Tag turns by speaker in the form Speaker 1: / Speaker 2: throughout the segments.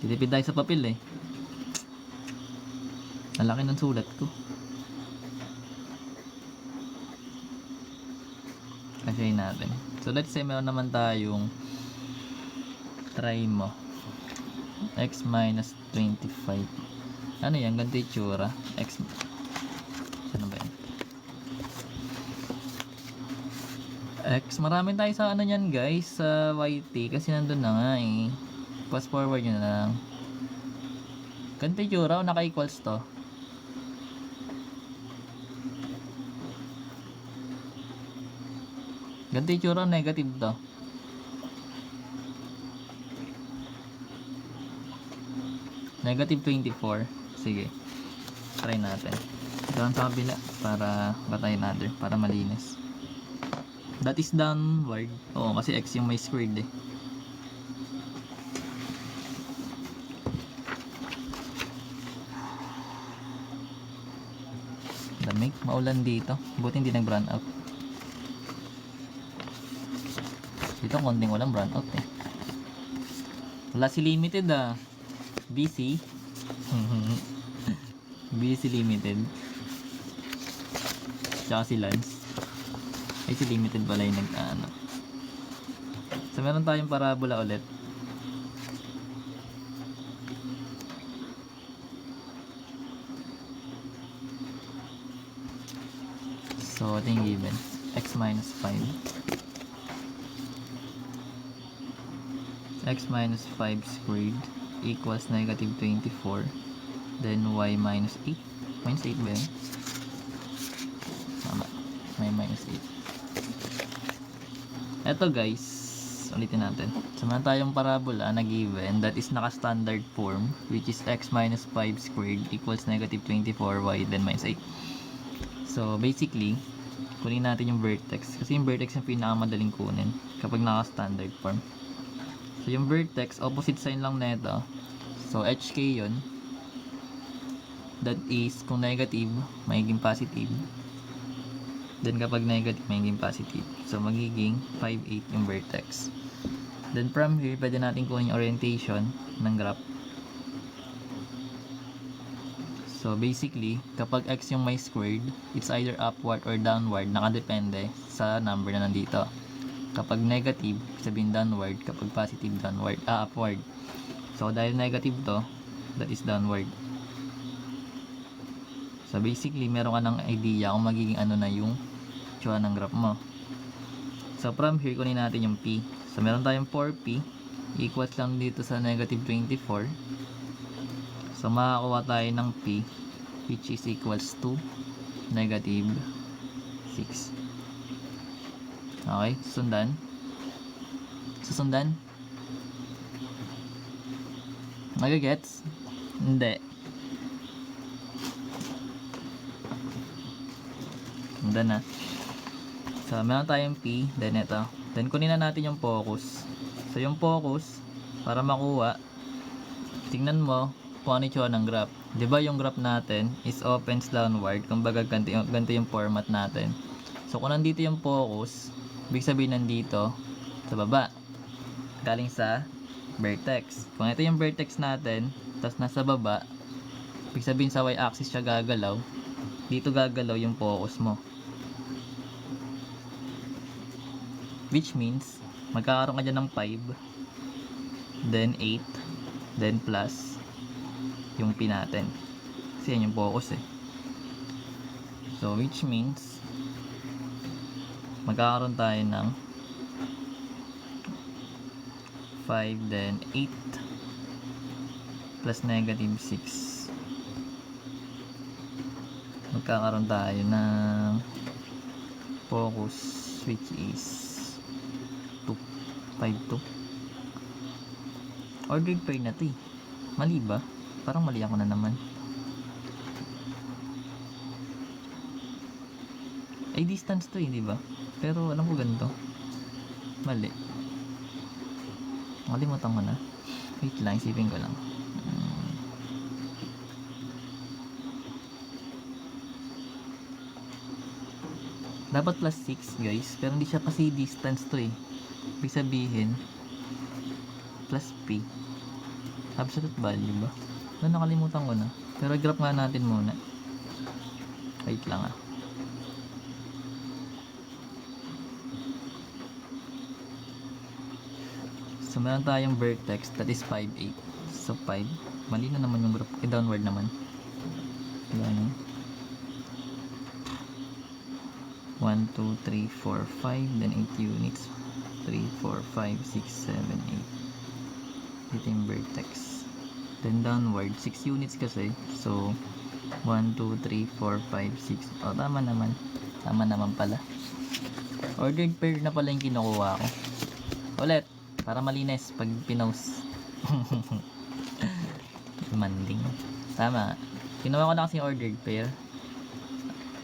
Speaker 1: Titipid tayo sa papel eh. Ang laki ng sulat ko. Kasyahin natin. So let's say meron naman tayong try mo x minus 25. Ano yan? Ganito yung tsura. X. Ano ba yan? X. Marami tayo sa ano yan guys. Sa YT. Kasi nandun na nga eh. Fast forward nyo na lang. Ganito yung tsura. O naka-equals to. Ganito yung tsura. Negative to. Negative 24. Sige. Try natin. Ito sa kabila para batay natin. Para malinis. That is downward. Oo, kasi x yung may squared eh. Lamig. Maulan dito. Buti hindi nag-brown out. Dito konting walang brown out eh. Wala si limited ah. BC. BC limited. Tsaka si Lance. Ay si limited pala yung nag-ano. So meron tayong parabola ulit. So ito yung given. X minus 5. X minus 5 squared equals negative 24. Then y minus 8. Minus 8 ba yun? Tama. May minus 8. Eto guys, ulitin natin. So meron tayong parabola na given that is naka-standard form, which is x minus 5 squared equals negative 24y then minus 8. So basically, kunin natin yung vertex. Kasi yung vertex yung pinakamadaling kunin kapag naka-standard form. So yung vertex, opposite sign lang nito. So HK yun. That is, kung negative, magiging positive. Then kapag negative, magiging positive. So magiging 5, 8 yung vertex. Then from here, pwede natin kunin yung orientation ng graph. So basically, kapag x yung may squared, it's either upward or downward. Nakadepende sa number na nandito. Kapag negative, sabihin downward. Kapag positive, downward. Upward. So, dahil negative to, that is downward. So, basically, meron ka ng idea kung magiging ano na yung tsura ng graph mo. So, from here, kunin natin yung P. So, meron tayong 4P. Equals lang dito sa negative 24. So, makakuha tayo ng P, which is equals to negative 6. Okay, susundan. Susundan. Magagets? Hindi. Sundan na. So, meron tayong P, then ito. Then, kunin na natin yung focus. So, yung focus, para makuha, tingnan mo kung ano yung ng graph. Diba yung graph natin is opens downward. Kumbaga, ganito yung format natin. So, kung nandito yung focus, ibig sabihin nandito sa baba galing sa vertex. Kung ito yung vertex natin tapos nasa baba, ibig sabihin sa y-axis siya gagalaw, dito gagalaw yung focus mo, which means magkakaroon ka dyan ng 5 then 8 then plus yung P natin kasi yan yung focus eh. So which means magkakaroon tayo ng 5 then 8 plus negative 6. Magkakaroon tayo ng focus which is 2. 5, 2. Ordered pair na ito eh. Mali ba? Parang mali ako na naman. Ay distance to eh, di ba? Pero alam ko ganito. Mali. Nakalimutan ko na. Wait lang, isipin ko lang. Dapat plus 6 guys. Pero hindi siya kasi distance to eh. Ibig sabihin plus P. Absolute value ba? Nakalimutan ko na. Pero graph nga natin muna. Wait lang ah. So meron tayong vertex that is 5, 8. So 5. Mali na naman yung graph. Downward naman. Yan. 1, 2, 3, 4, 5. Then 8 units. 3, 4, 5, 6, 7, 8. Dito yung vertex. Then downward. 6 units kasi. So 1, 2, 3, 4, 5, 6. Oh, tama naman. Tama naman pala. Ordered pair na pala yung kinukuha ko. Ulit. Para malinis pag pinost. Manding. Tama. Kinuha ko na kasi ordered pair.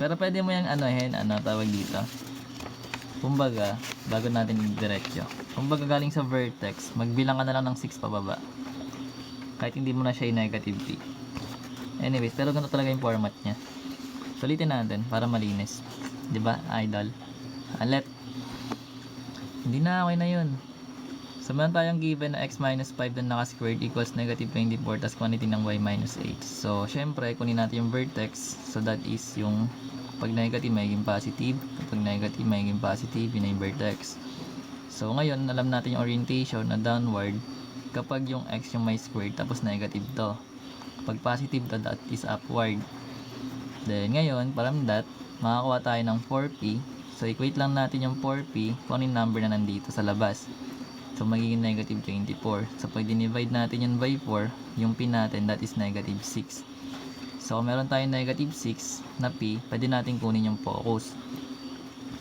Speaker 1: Pero pwede mo yung tawag dito. Kumbaga, bago natin i-diretso. Kumbaga galing sa vertex, magbilang ka na lang ng 6 pababa. Kahit hindi mo na siya i-negative P. Anyways, pero ganito talaga yung format niya. Sulitin natin para malinis. 'Di ba, idol? Ulit. Hindi na, okay na yun. So, meron tayong given na x minus 5 na naka-squared equals negative 24 tas quantity ng y minus 8. So, syempre, kunin natin yung vertex. So, that is yung pag negative, magiging positive. Kapag negative, magiging positive. Yun na yung vertex. So, ngayon, alam natin yung orientation na downward kapag yung x yung may squared tapos negative to. Pag positive to, that is upward. Then, ngayon, from that, makakuha tayo ng 4p. So, equate lang natin yung 4p kung ano yung number na nandito sa labas. So, magiging negative 24. So, pag dinivide natin yun by 4, yung p natin, that is negative 6. So, kung meron tayong negative 6 na p, pwede natin kunin yung focus.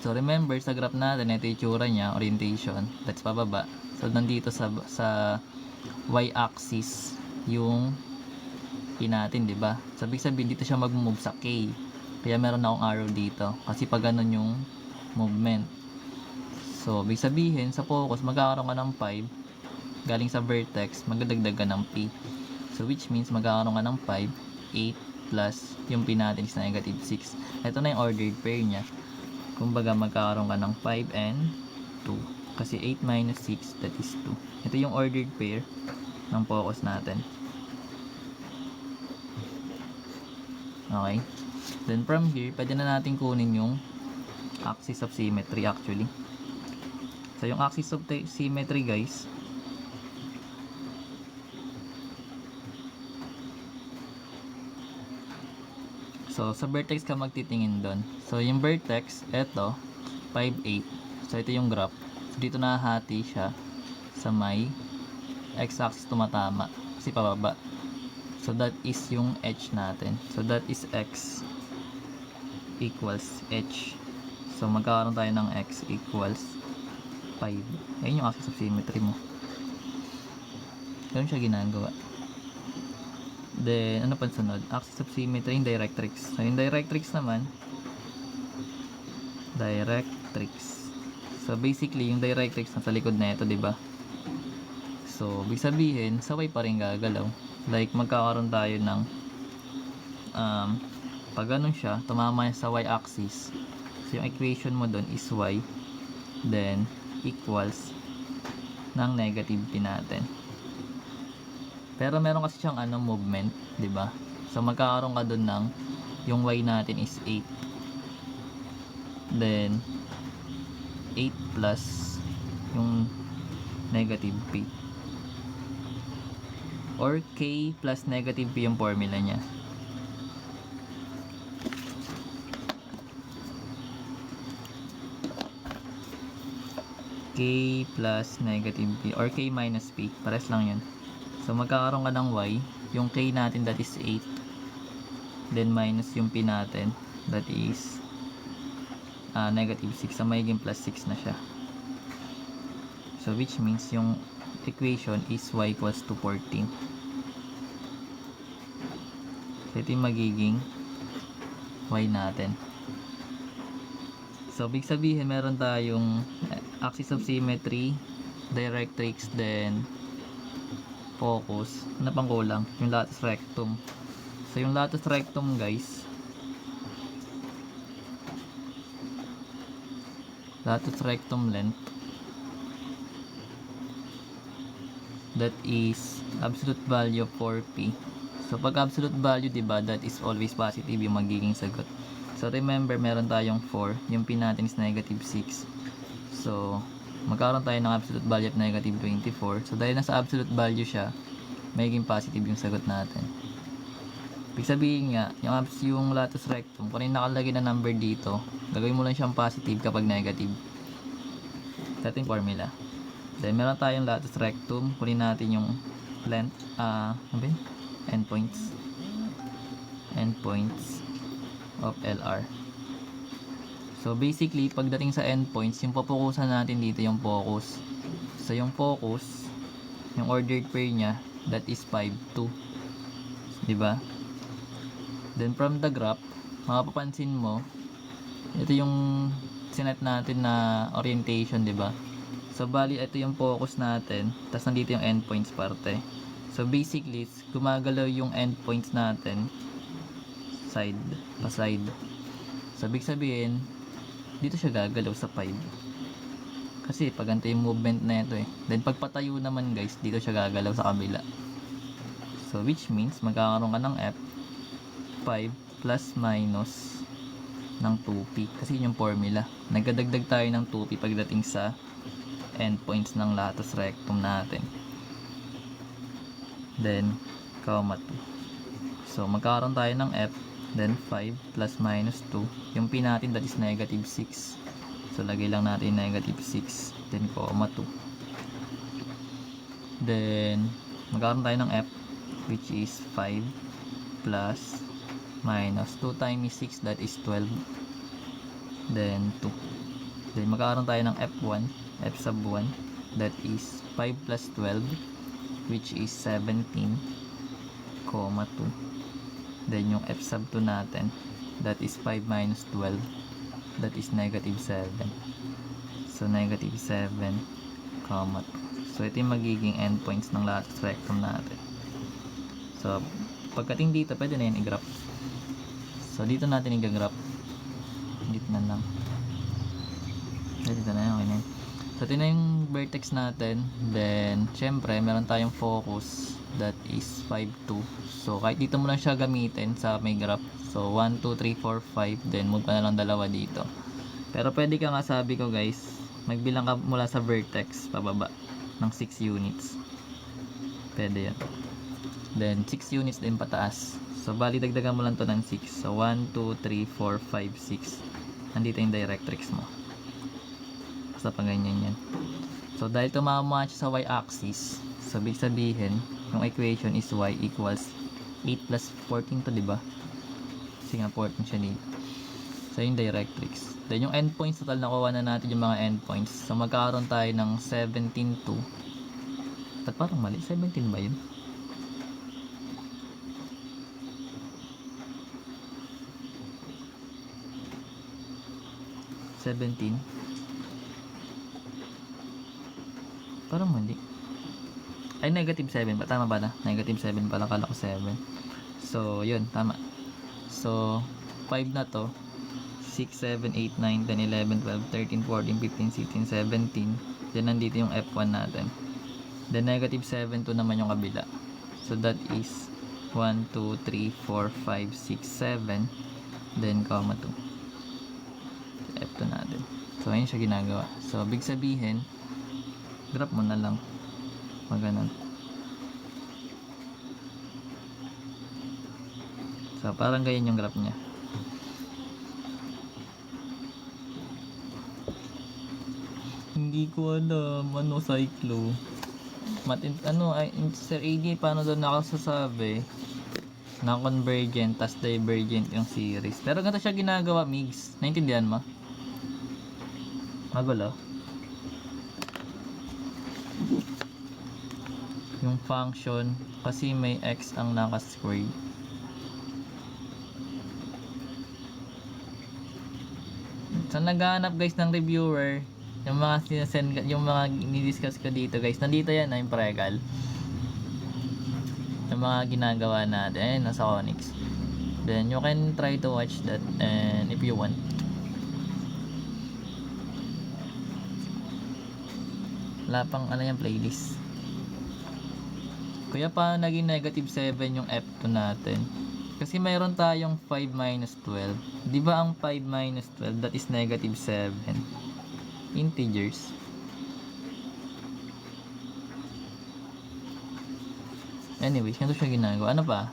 Speaker 1: So, remember, sa graph natin, ito yung tsura niya, orientation, that's pababa. So, nandito sa y-axis, yung p natin, diba? So, ibig sabihin, dito siya mag-move sa k. Kaya meron akong arrow dito. Kasi pag ganun yung movement. So, ibig sabihin, sa focus, magkakaroon ka ng 5. Galing sa vertex, magdadagdag ka ng p. So, which means, magkakaroon ka ng 5, 8, plus, yung p natin is negative 6. Ito na yung ordered pair niya. Kumbaga, magkakaroon ka ng 5 and 2. Kasi 8 minus 6, that is 2. Ito yung ordered pair ng focus natin. Okay. Then, from here, pwede na natin kunin yung axis of symmetry actually. So, yung axis of symmetry, guys, so, sa vertex ka magtitingin doon. So, yung vertex, eto, 5, 8. So, ito yung graph. So, dito nahahati siya sa may x-axis tumatama. Kasi pababa. So, that is yung h natin. So, that is x equals h. So, magkakaroon tayo ng x equals 5. Ayun yung axis of symmetry mo. Ganun siya ginagawa. Then, ano pa sunod? Axis of symmetry, yung directrix. So, yung directrix naman, directrix. So, basically, yung directrix nasa likod na ito, diba? So, ibig sabihin, sa y pa rin gagalaw. Like, magkakaroon tayo ng pag ganun siya, tumama sa y-axis. So, yung equation mo doon is y. Then, equals ng negative p natin. Pero meron kasi siyang movement, 'di ba? So magkakaroon ka doon ng yung y natin is 8. Then 8 plus yung negative p. Or k plus negative p yung formula niya. K plus negative p or k minus p, pares lang yun. So magkakaroon ka ng y, yung k natin that is 8, then minus yung p natin that is negative 6, so magiging plus 6 na siya. So which means yung equation is y equals to 14. So ito yung magiging y natin. So big sabihin meron tayong axis of symmetry, directrix, then focus. Ano pang kulang? Yung latus rectum. So yung latus rectum, guys, latus rectum length, that is absolute value of 4p. So pag absolute value, diba, that is always positive yung magiging sagot. So remember, meron tayong 4, yung pin natin is negative 6. So magkaroon tayo ng absolute value of negative 24. So dahil nasa absolute value siya, magiging positive yung sagot natin. Ibig sabihin nga, yung latus rectum, kung yung nakalagay na number dito, gagawin mo lang siyang positive kapag negative. Ito yung formula. Then meron tayong latus rectum, kunin natin yung length, endpoints of LR. So basically, pagdating sa endpoints, yung papukusan natin dito yung focus. So yung focus, yung ordered pair niya, that is 5, 2. Diba? Then from the graph, mapapansin mo, ito yung sinet natin na orientation, diba? So bali, ito yung focus natin, tapos nandito yung endpoints parte. So basically, gumagalaw yung endpoints natin side pa side. So ibig sabihin, dito siya gagalaw sa 5. Kasi pag ganito yung movement na ito eh. Then pag patayo naman guys, dito siya gagalaw sa kabila. So which means magkakaroon ka ng F 5 plus minus ng 2p. Kasi yun yung formula. Nagdadagdag tayo ng 2p pagdating sa endpoints ng latus rectum natin. Then, comma 2. So magkakaroon tayo ng F, then 5 plus minus 2. Yung p natin, that is negative 6. So lagay lang natin negative 6. Then, comma 2. Then, magkakaroon tayo ng F, which is 5 plus minus 2 times 6, that is 12. Then 2. Then magkakaroon tayo ng F1, F sub 1, that is 5 plus 12, which is 17, comma 2. Then yung F sub 2 natin, that is 5 minus 12, that is negative 7. So negative 7, comma 2. So ito yung magiging endpoints ng latus rectum natin. So pagdating dito, pwede na yun i-graph. So dito natin i-graph. Dito na lang. Dito na yun, okay na yun. So ito na yung vertex natin. Then syempre meron tayong focus, that is 5, 2. So kahit dito mo lang siya gamitin sa may graph. So 1, 2, 3, 4, 5. Then move ka na lang dalawa dito. Pero pwede ka nga, sabi ko guys, magbilang ka mula sa vertex pababa ng 6 units. Pwede yan. Then 6 units din pataas. So bali dagdagan mo lang to ng 6. So 1, 2, 3, 4, 5, 6. Nandito yung directrix mo. Basta pang ganyan yan. So dahil tumama siya sa y-axis, so big sabihin, yung equation is y equals 8 plus 14 to, diba? Kasi nga 14 siya dito. So yung directrix. Then yung endpoints, total nakuha na natin yung mga endpoints. So magkakaroon tayo ng 17, 2. Parang mali, 17 ba yun? Parang mali. Ay, negative 7 ba? Tama ba na? Negative 7 pala, kala ko 7. So, yun, tama. So, 5 na to. 6, 7, 8, 9, 10, 11, 12, 13, 14, 15, 16, 17. Then, nandito yung F1 natin. Then, negative 7 to naman yung kabila. So, that is 1, 2, 3, 4, 5, 6, 7. Then, comma 2. F2 natin. So, ayun siya ginagawa. So, big sabihin, graph mo na lang. Maganon. So, parang ganyan yung graph niya. Hindi ko alam. Ano, cyclo? Sir AD, paano doon nakasasabi na convergent tas divergent yung series? Pero ganito siya ginagawa, Migs. Naintindihan mo? Magulo. Yung function, kasi may x ang naka-squared. So naghahanap guys ng reviewer, yung mga sinasend, yung mga ni-discuss ko dito guys, nandito yan na yung pregal. Yung mga ginagawa natin, ayun, nasa Onyx. Then you can try to watch that and if you want. Wala pang ano yung playlist. Kaya paano naging negative 7 yung F2 natin? Kasi mayroon tayong 5 minus 12. Di ba ang 5 minus 12, that is negative 7. Integers. Anyways, ganito siya ginagawa. Ano pa?